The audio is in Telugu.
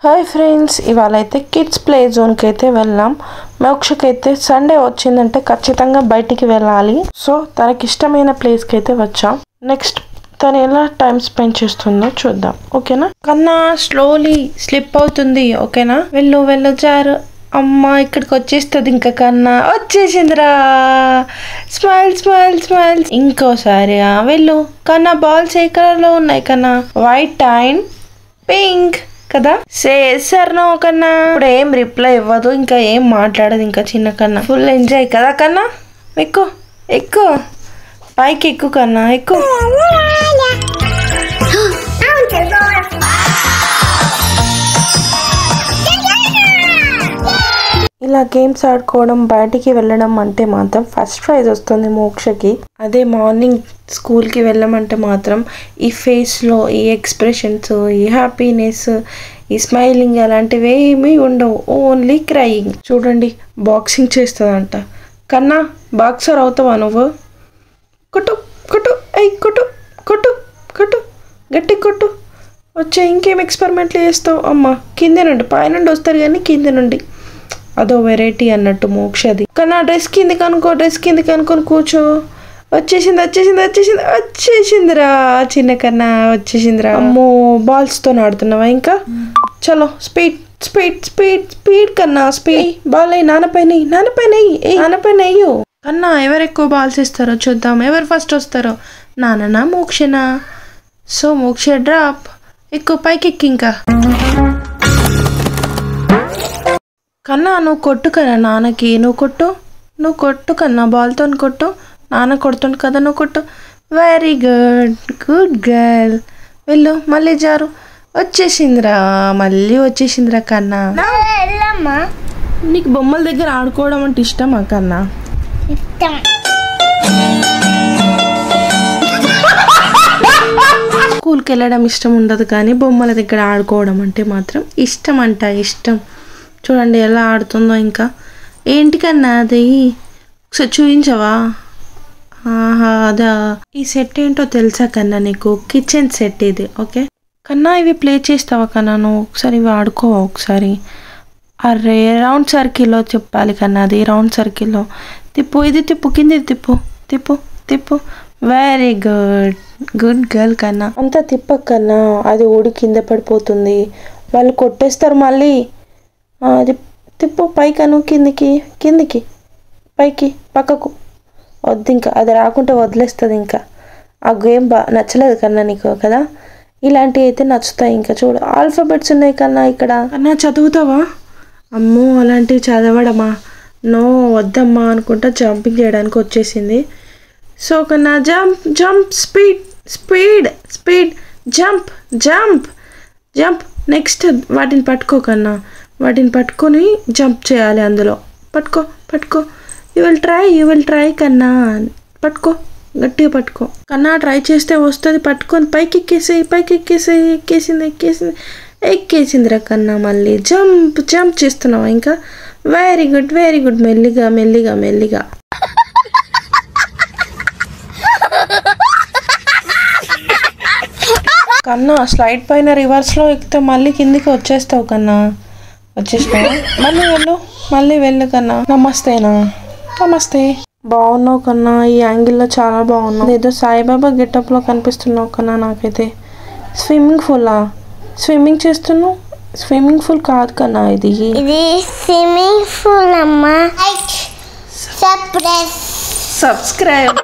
హాయ్ ఫ్రెండ్స్, ఇవాళ అయితే కిడ్స్ ప్లే జోన్కి అయితే వెళ్ళాం. మోక్షకి అయితే సండే వచ్చిందంటే ఖచ్చితంగా బయటికి వెళ్ళాలి. సో తనకి ఇష్టమైన ప్లేస్కి అయితే వచ్చాం. నెక్స్ట్ తను ఎలా టైం స్పెండ్ చేస్తుందో చూద్దాం. ఓకేనా? కన్నా స్లోలీ స్లిప్ అవుతుంది. ఓకేనా? వెళ్ళు జారు. అమ్మ ఇక్కడికి వచ్చేస్తుంది. ఇంకా కన్నా వచ్చేసిందిరా. Smile smile smile. ఇంకోసారి వెళ్ళు కన్నా. బాల్స్ ఏ కలర్ లో ఉన్నాయి కన్నా? వైట్ అండ్ పింక్ కదా. సార్ నో కన్నా. ఇప్పుడు ఏం రిప్లై ఇవ్వదు, ఇంకా ఏం మాట్లాడదు. ఇంకా చిన్న కన్నా ఫుల్ ఎంజాయ్ కదా కన్నా. ఎక్కు ఎక్కు, పైకి ఎక్కు కన్నా, ఎక్కు. ఇలా గేమ్స్ ఆడుకోవడం, బయటికి వెళ్ళడం అంటే మాత్రం ఫస్ట్ ప్రైజ్ వస్తుంది మోక్షకి. అదే మార్నింగ్ స్కూల్కి వెళ్ళమంటే మాత్రం ఈ ఫేస్లో ఈ ఎక్స్ప్రెషన్స్, ఈ హ్యాపీనెస్, ఈ స్మైలింగ్ అలాంటివి ఏమీ ఉండవు. Only crying. చూడండి, బాక్సింగ్ చేస్తుందంట. కన్నా బాక్సర్ అవుతావా నువ్వు? కొట్టు కొట్టు, అయ్యి కొట్టు కొట్టు కొట్టు, గట్టి కొట్టు. వచ్చే ఇంకేం ఎక్స్పెరిమెంట్లు చేస్తావు? అమ్మ కింద నుండి, పైనుండి వస్తారు కానీ కింద నుండి అదో వెరైటీ అన్నట్టు మోక్షది. కన్నా డ్రెస్ కిందికి అనుకో, డ్రెస్ కిందికి అనుకొని కూర్చో. వచ్చేసిందిరా చిన్న కన్నా, వచ్చేసిందిరా. అమ్మో బాల్స్తో ఆడుతున్నావా ఇంకా? చలో స్పీడ్ స్పీడ్ స్పీడ్ స్పీడ్ కన్నా, స్పీడ్. బాల్ అయ్యి నాన్నపైన అయ్యో కన్నా. ఎవరు ఎక్కువ బాల్స్ ఇస్తారో చూద్దాం. ఎవరు ఫస్ట్ వస్తారో, నాన్ననా మోక్షనా? సో మోక్ష డ్రాప్. ఎక్కువ పైకి ఎక్కి. ఇంకా కన్నా నువ్వు కొట్టు కన్నా నాన్నకి. నువ్వు కొట్టు కన్నా, బాల్తో కొట్టు. నాన్న కొడుతుండు కదా, నువ్వు కొట్టు. Very good, good girl. వెళ్ళు, మళ్ళీ జారు. మళ్ళీ వచ్చేసిందిరా కన్నా. నీకు బొమ్మల దగ్గర ఆడుకోవడం అంటే ఇష్టమా కన్నా? స్కూల్కి వెళ్ళడం ఇష్టం ఉండదు, కానీ బొమ్మల దగ్గర ఆడుకోవడం అంటే మాత్రం ఇష్టం. చూడండి ఎలా ఆడుతుందో. ఇంకా ఏంటి కన్నా అది? ఒకసారి చూపించవా? ఆహా అదా. ఈ సెట్ ఏంటో తెలుసా కన్నా నీకు? కిచెన్ సెట్ ఇది. ఓకే కన్నా, ఇవి ప్లే చేస్తావా కన్నా నువ్వు? ఒకసారి ఇవి ఆడుకోవా ఒకసారి? అరే రౌండ్ సర్కిల్లో చెప్పాలి కన్నా. అది రౌండ్ సర్కిల్లో తిప్పు. ఇది తిప్పు, కింది తిప్పు తిప్పు తిప్పు. వెరీ గుడ్, గుడ్ గర్ల్ కన్నా. అంతా తిప్పకన్నా, అది ఊడి కింద పడిపోతుంది. వాళ్ళు కొట్టేస్తారు మళ్ళీ. అది తిప్పు పైకను, కిందికి పైకి పక్కకు. వద్దు ఇంకా, అది రాకుంటే వదిలేస్తుంది. ఇంకా ఆ గేమ్ నచ్చలేదు కన్నా నీకు కదా? ఇలాంటివి అయితే నచ్చుతాయి. ఇంకా చూడు, ఆల్ఫాబెట్స్ ఉన్నాయి కన్నా ఇక్కడ. కన్నా చదువుతావా? అమ్మో అలాంటివి చదవడమా? నో వద్దమ్మా అనుకుంటా జంపింగ్ చేయడానికి వచ్చేసింది. సో కన్నా jump jump, speed speed speed, jump jump jump. Next వాటిని పట్టుకో కన్నా. వాటిని పట్టుకొని జంప్ చేయాలి అందులో. పట్టుకో. యూ విల్ ట్రై కన్నా. పట్టుకో, గట్టిగా పట్టుకో కన్నా. ట్రై చేస్తే వస్తుంది. పట్టుకొని పైకి ఎక్కేసిందిరా కన్నా. మళ్ళీ జంప్ చేస్తున్నావా ఇంకా? Very good. మెల్లిగా. కన్నా స్లైడ్ పైన రివర్స్లో ఎక్కితే మళ్ళీ కిందికి వచ్చేస్తావు కన్నా. వచ్చేసినావు. మళ్ళీ వెళ్ళు కన్నా. నమస్తే. బాగున్నావు కన్నా. ఈ యాంగిల్లో చాలా బాగున్నావు. ఏదో సాయిబాబా గెటప్లో కనిపిస్తున్నావు కన్నా నాకైతే. స్విమ్మింగ్ చేస్తున్నావు. స్విమ్మింగ్ పూల్ కాదు కన్నా, ఇది స్విమ్మింగ్ పూల్ అమ్మా. సబ్స్క్రైబ్.